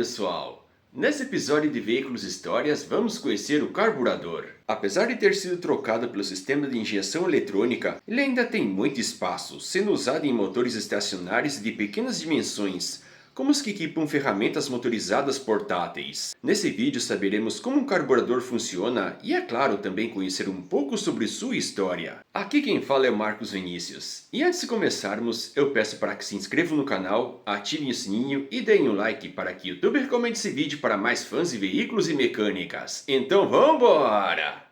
pessoal! Nesse episódio de Veículos Histórias, vamos conhecer o carburador. Apesar de ter sido trocado pelo sistema de injeção eletrônica, ele ainda tem muito espaço, sendo usado em motores estacionários de pequenas dimensões, como os que equipam ferramentas motorizadas portáteis. Nesse vídeo saberemos como um carburador funciona e, é claro, também conhecer um pouco sobre sua história. Aqui quem fala é o Marcos Vinícius. E antes de começarmos, eu peço para que se inscrevam no canal, ativem o sininho e deem um like para que o YouTube recomende esse vídeo para mais fãs de veículos e mecânicas. Então vambora!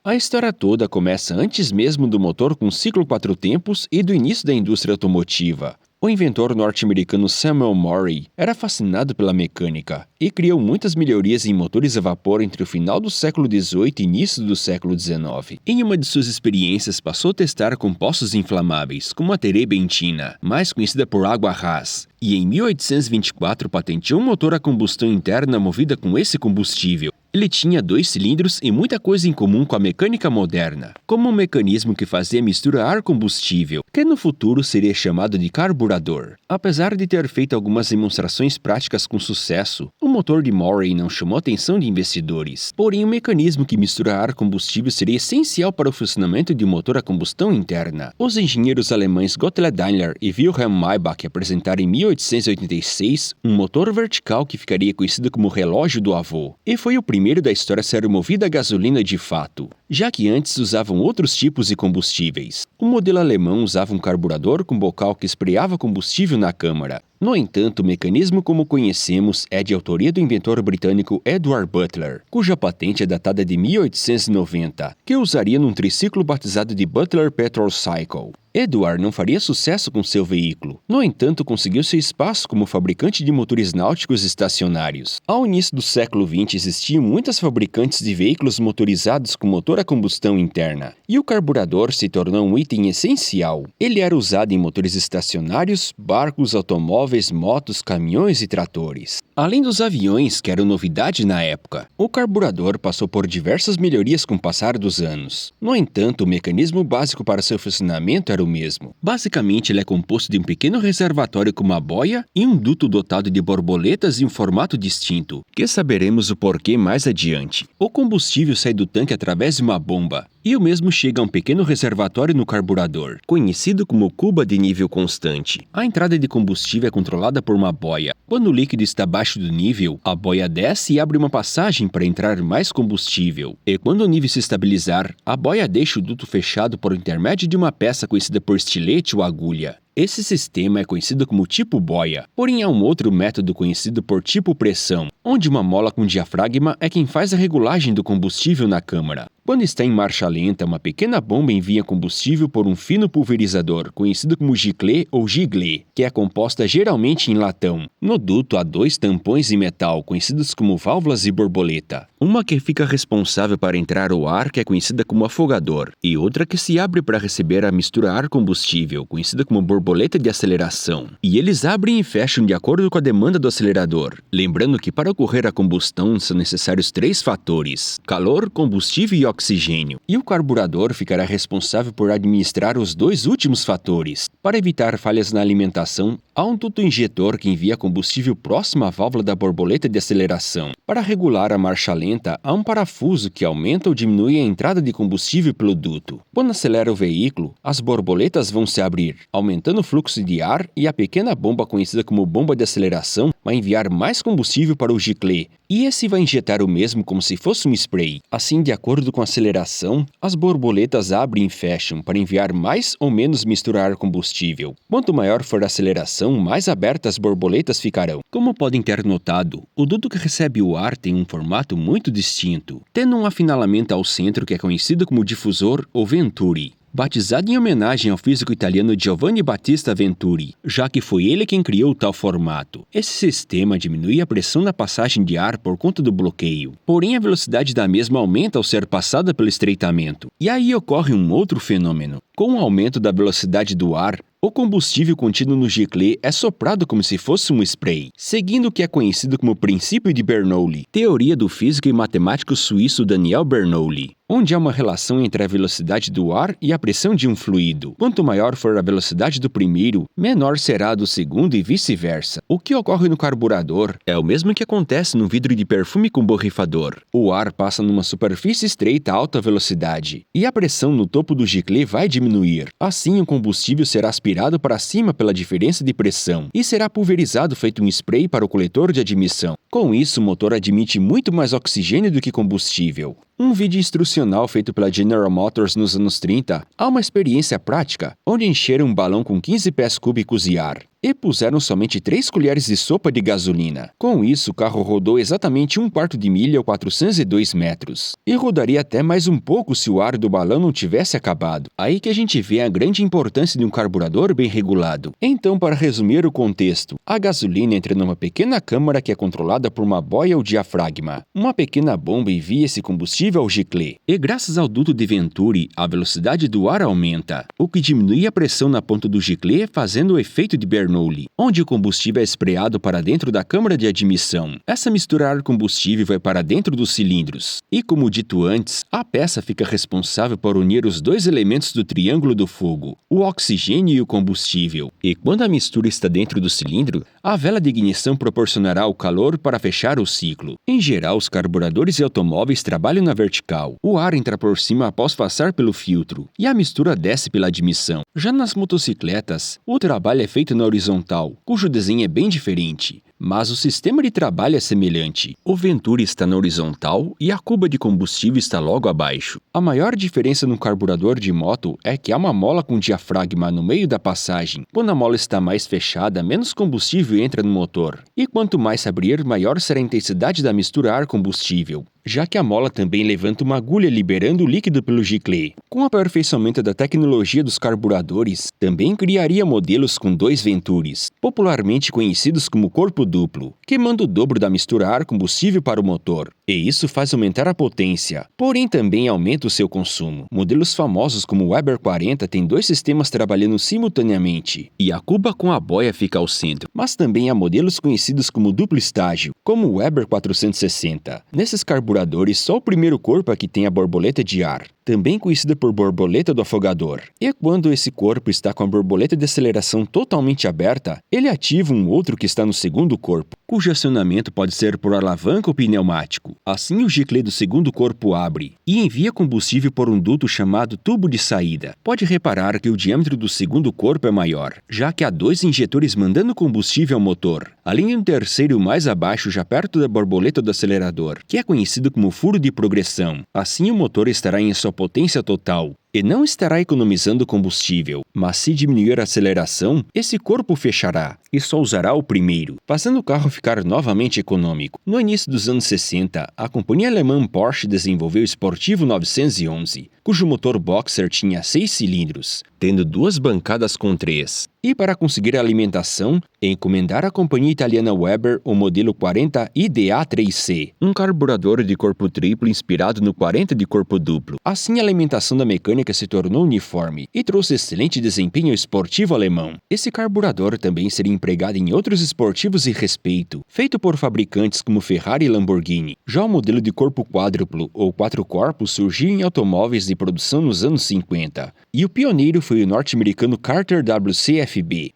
A história toda começa antes mesmo do motor com ciclo 4 tempos e do início da indústria automotiva. O inventor norte-americano Samuel Morey era fascinado pela mecânica e criou muitas melhorias em motores a vapor entre o final do século XVIII e início do século XIX. Em uma de suas experiências, passou a testar compostos inflamáveis, como a terebentina, mais conhecida por água ras, e em 1824 patenteou um motor a combustão interna movida com esse combustível. Ele tinha 2 cilindros e muita coisa em comum com a mecânica moderna, como um mecanismo que fazia mistura ar-combustível, que no futuro seria chamado de carburador. Apesar de ter feito algumas demonstrações práticas com sucesso, o motor de Morey não chamou a atenção de investidores. Porém, o mecanismo que mistura ar-combustível seria essencial para o funcionamento de um motor a combustão interna. Os engenheiros alemães Gottlieb Daimler e Wilhelm Maybach apresentaram em 1886 um motor vertical que ficaria conhecido como relógio do avô, e foi o primeiro da história a ser movido a gasolina de fato, já que antes usavam outros tipos de combustíveis. O modelo alemão usava um carburador com bocal que espreava combustível na câmara. No entanto, o mecanismo como conhecemos é de autoria do inventor britânico Edward Butler, cuja patente é datada de 1890, que usaria num triciclo batizado de Butler Petrol Cycle. Edward não faria sucesso com seu veículo, no entanto conseguiu seu espaço como fabricante de motores náuticos estacionários. Ao início do século XX existiam muitas fabricantes de veículos motorizados com motor a combustão interna, e o carburador se tornou um item essencial. Ele era usado em motores estacionários, barcos, automóveis, motos, caminhões e tratores. Além dos aviões, que eram novidade na época, o carburador passou por diversas melhorias com o passar dos anos. No entanto, o mecanismo básico para seu funcionamento era o mesmo. Basicamente, ele é composto de um pequeno reservatório com uma boia e um duto dotado de borboletas em um formato distinto, que saberemos o porquê mais adiante. O combustível sai do tanque através de uma bomba, e o mesmo chega a um pequeno reservatório no carburador, conhecido como cuba de nível constante. A entrada de combustível é controlada por uma boia. Quando o líquido está abaixo do nível, a boia desce e abre uma passagem para entrar mais combustível. E quando o nível se estabilizar, a boia deixa o duto fechado por intermédio de uma peça conhecida por estilete ou agulha. Esse sistema é conhecido como tipo boia, porém há um outro método conhecido por tipo pressão, onde uma mola com diafragma é quem faz a regulagem do combustível na câmara. Quando está em marcha lenta, uma pequena bomba envia combustível por um fino pulverizador, conhecido como giclée ou giglé, que é composta geralmente em latão. No duto há 2 tampões em metal, conhecidos como válvulas de borboleta. Uma que fica responsável para entrar o ar, que é conhecida como afogador, e outra que se abre para receber a mistura ar-combustível, conhecida como borboleta de aceleração. E eles abrem e fecham de acordo com a demanda do acelerador. Lembrando que para ocorrer a combustão são necessários 3 fatores: calor, combustível e oxigênio. E o carburador ficará responsável por administrar os 2 últimos fatores. Para evitar falhas na alimentação, há um duto injetor que envia combustível próximo à válvula da borboleta de aceleração. Para regular a marcha lenta, há um parafuso que aumenta ou diminui a entrada de combustível pelo duto. Quando acelera o veículo, as borboletas vão se abrir, aumentando o fluxo de ar, e a pequena bomba conhecida como bomba de aceleração vai enviar mais combustível para o giclée, e esse vai injetar o mesmo como se fosse um spray. Assim, de acordo com a aceleração, as borboletas abrem e fecham para enviar mais ou menos mistura ar combustível. Quanto maior for a aceleração, mais abertas as borboletas ficarão. Como podem ter notado, o duto que recebe o ar tem um formato muito distinto, tendo um afinalamento ao centro que é conhecido como difusor ou venturi, batizado em homenagem ao físico italiano Giovanni Battista Venturi, já que foi ele quem criou tal formato. Esse sistema diminui a pressão na passagem de ar por conta do bloqueio, porém a velocidade da mesma aumenta ao ser passada pelo estreitamento. E aí ocorre um outro fenômeno. Com o aumento da velocidade do ar, O combustível contido no giclê é soprado como se fosse um spray, seguindo o que é conhecido como princípio de Bernoulli, teoria do físico e matemático suíço Daniel Bernoulli, onde há uma relação entre a velocidade do ar e a pressão de um fluido. Quanto maior for a velocidade do primeiro, menor será a do segundo e vice-versa. O que ocorre no carburador é o mesmo que acontece no vidro de perfume com borrifador. O ar passa numa superfície estreita a alta velocidade, e a pressão no topo do giclê vai diminuir. Assim, o combustível será aspirado para cima pela diferença de pressão e será pulverizado feito um spray para o coletor de admissão. Com isso, o motor admite muito mais oxigênio do que combustível. Um vídeo instrucional feito pela General Motors nos anos 30 há uma experiência prática, onde encheram um balão com 15 pés cúbicos de ar e puseram somente 3 colheres de sopa de gasolina. Com isso, o carro rodou exatamente 1/4 de milha ou 402 metros. E rodaria até mais um pouco se o ar do balão não tivesse acabado. Aí que a gente vê a grande importância de um carburador bem regulado. Então, para resumir o contexto, a gasolina entra numa pequena câmara que é controlada por uma boia ou diafragma. Uma pequena bomba envia esse combustível ao giclê. E graças ao duto de Venturi, a velocidade do ar aumenta, o que diminui a pressão na ponta do giclê, fazendo o efeito de Bernoulli, onde o combustível é espreado para dentro da câmara de admissão. Essa mistura ar-combustível vai para dentro dos cilindros. E como dito antes, a peça fica responsável por unir os dois elementos do triângulo do fogo, o oxigênio e o combustível. E quando a mistura está dentro do cilindro, a vela de ignição proporcionará o calor para fechar o ciclo. Em geral, os carburadores e automóveis trabalham na vertical. O ar entra por cima após passar pelo filtro, e a mistura desce pela admissão. Já nas motocicletas, o trabalho é feito na horizontal, cujo desenho é bem diferente. Mas o sistema de trabalho é semelhante. O Venturi está na horizontal e a cuba de combustível está logo abaixo. A maior diferença no carburador de moto é que há uma mola com diafragma no meio da passagem. Quando a mola está mais fechada, menos combustível entra no motor. E quanto mais se abrir, maior será a intensidade da mistura ar-combustível, já que a mola também levanta uma agulha liberando o líquido pelo giclê. Com o aperfeiçoamento da tecnologia dos carburadores, também criaria modelos com 2 Venturis, popularmente conhecidos como corpo duplo, que manda o dobro da mistura ar-combustível para o motor. E isso faz aumentar a potência, porém também aumenta o seu consumo. Modelos famosos como o Weber 40 têm 2 sistemas trabalhando simultaneamente, e a cuba com a boia fica ao centro. Mas também há modelos conhecidos como duplo estágio, como o Weber 460. Nesses carburadores, só o primeiro corpo é que tem a borboleta de ar, também conhecida por borboleta do afogador. E quando esse corpo está com a borboleta de aceleração totalmente aberta, ele ativa um outro que está no segundo corpo, cujo acionamento pode ser por alavanca ou pneumático. Assim, o giclê do segundo corpo abre e envia combustível por um duto chamado tubo de saída. Pode reparar que o diâmetro do segundo corpo é maior, já que há 2 injetores mandando combustível ao motor, além de um terceiro mais abaixo já perto da borboleta do acelerador, que é conhecido como furo de progressão. Assim, o motor estará em sua potência total e não estará economizando combustível, mas se diminuir a aceleração, esse corpo fechará e só usará o primeiro, fazendo o carro ficar novamente econômico. No início dos anos 60, a companhia alemã Porsche desenvolveu o Sportivo 911, cujo motor boxer tinha 6 cilindros, tendo 2 bancadas com 3. E para conseguir a alimentação, encomendaram à companhia italiana Weber o modelo 40 IDA3C, um carburador de corpo triplo inspirado no 40 de corpo duplo. Assim, a alimentação da mecânica se tornou uniforme e trouxe excelente desempenho ao esportivo alemão. Esse carburador também seria empregado em outros esportivos de respeito, feito por fabricantes como Ferrari e Lamborghini. Já o modelo de corpo quádruplo ou 4 corpos surgiu em automóveis de produção nos anos 50, e o pioneiro foi o norte-americano Carter WCFB.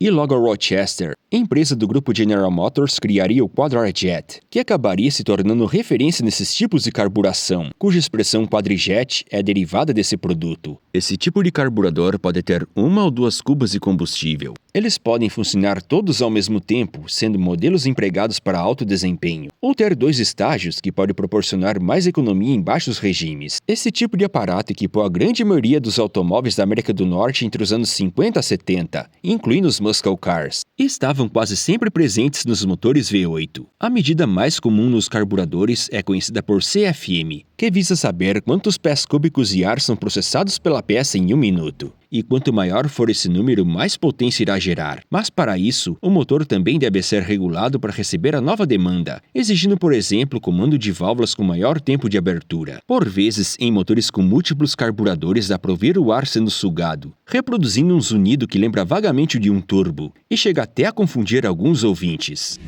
E logo a Rochester, empresa do grupo General Motors, criaria o Quadrajet, que acabaria se tornando referência nesses tipos de carburação, cuja expressão quadrijet é derivada desse produto. Esse tipo de carburador pode ter 1 ou 2 cubas de combustível. Eles podem funcionar todos ao mesmo tempo, sendo modelos empregados para alto desempenho, ou ter 2 estágios que pode proporcionar mais economia em baixos regimes. Esse tipo de aparato equipou a grande maioria dos automóveis da América do Norte entre os anos 50 a 70, incluindo os muscle cars, e estavam quase sempre presentes nos motores V8. A medida mais comum nos carburadores é conhecida por CFM, que visa saber quantos pés cúbicos de ar são processados km pela peça em 1 minuto. E quanto maior for esse número, mais potência irá gerar. Mas para isso, o motor também deve ser regulado para receber a nova demanda, exigindo, por exemplo, comando de válvulas com maior tempo de abertura. Por vezes, em motores com múltiplos carburadores dá para ouvir o ar sendo sugado, reproduzindo um zunido que lembra vagamente o de um turbo, e chega até a confundir alguns ouvintes.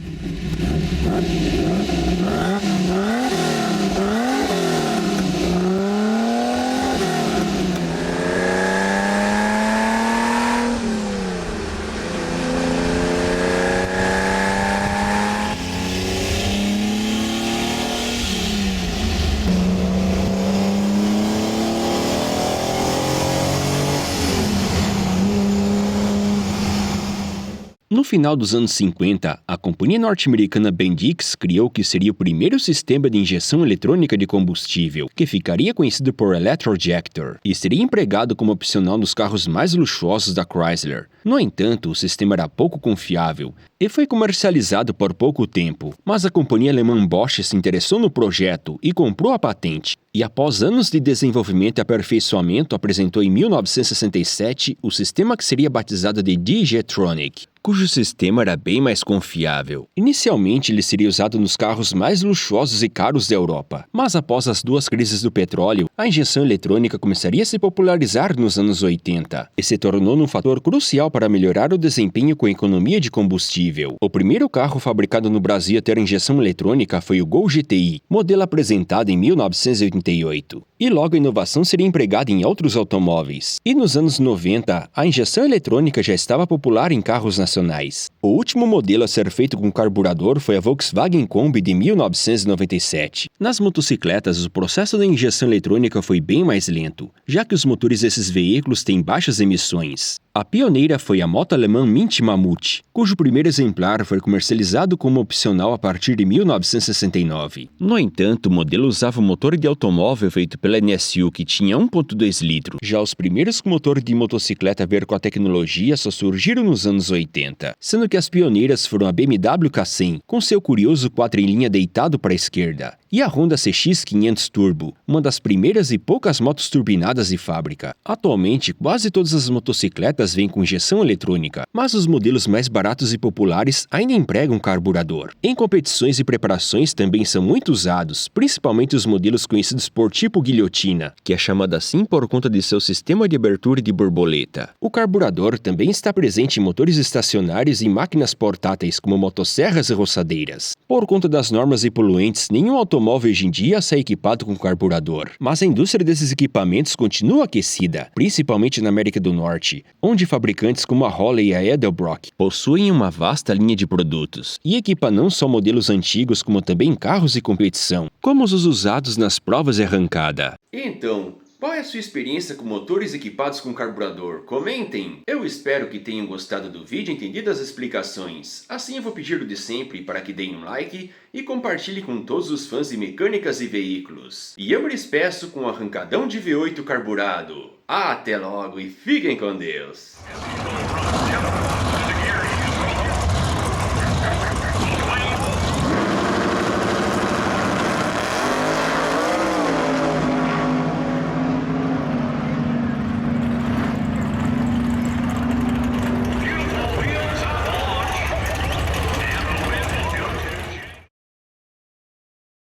No final dos anos 50, a companhia norte-americana Bendix criou o que seria o primeiro sistema de injeção eletrônica de combustível, que ficaria conhecido por Electrojector, e seria empregado como opcional nos carros mais luxuosos da Chrysler. No entanto, o sistema era pouco confiável e foi comercializado por pouco tempo, mas a companhia alemã Bosch se interessou no projeto e comprou a patente. E após anos de desenvolvimento e aperfeiçoamento, apresentou em 1967 o sistema que seria batizado de D-Jetronic, cujo sistema era bem mais confiável. Inicialmente, ele seria usado nos carros mais luxuosos e caros da Europa, mas após as duas crises do petróleo, a injeção eletrônica começaria a se popularizar nos anos 80 e se tornou um fator crucial para melhorar o desempenho com a economia de combustível. O primeiro carro fabricado no Brasil a ter injeção eletrônica foi o Gol GTI, modelo apresentado em 1988. E logo a inovação seria empregada em outros automóveis. E nos anos 90, a injeção eletrônica já estava popular em carros nacionais. O último modelo a ser feito com carburador foi a Volkswagen Kombi de 1997. Nas motocicletas, o processo da injeção eletrônica foi bem mais lento, já que os motores desses veículos têm baixas emissões. A pioneira foi a moto alemã Mint Mamut, cujo primeiro exemplar foi comercializado como opcional a partir de 1969. No entanto, o modelo usava um motor de automóvel feito pela NSU que tinha 1.2 litros. Já os primeiros com motor de motocicleta a ver com a tecnologia só surgiram nos anos 80, sendo que as pioneiras foram a BMW K100, com seu curioso 4 em linha deitado para a esquerda, e a Honda CX500 Turbo, uma das primeiras e poucas motos turbinadas de fábrica. Atualmente, quase todas as motocicletas vêm com injeção eletrônica, mas os modelos mais baratos e populares ainda empregam carburador. Em competições e preparações também são muito usados, principalmente os modelos conhecidos por tipo guilhotina, que é chamado assim por conta de seu sistema de abertura de borboleta. O carburador também está presente em motores estacionários e em máquinas portáteis como motosserras e roçadeiras. Por conta das normas e poluentes, nenhum automóvel hoje em dia sai equipado com carburador, mas a indústria desses equipamentos continua aquecida, principalmente na América do Norte, onde fabricantes como a Holley e a Edelbrock possuem uma vasta linha de produtos e equipa não só modelos antigos como também carros de competição, como os usados nas provas de arrancada. Então, qual é a sua experiência com motores equipados com carburador? Comentem! Eu espero que tenham gostado do vídeo e entendido as explicações. Assim eu vou pedir o de sempre para que deem um like e compartilhe com todos os fãs de mecânicas e veículos. E eu me despeço com um arrancadão de V8 carburado. Até logo e fiquem com Deus!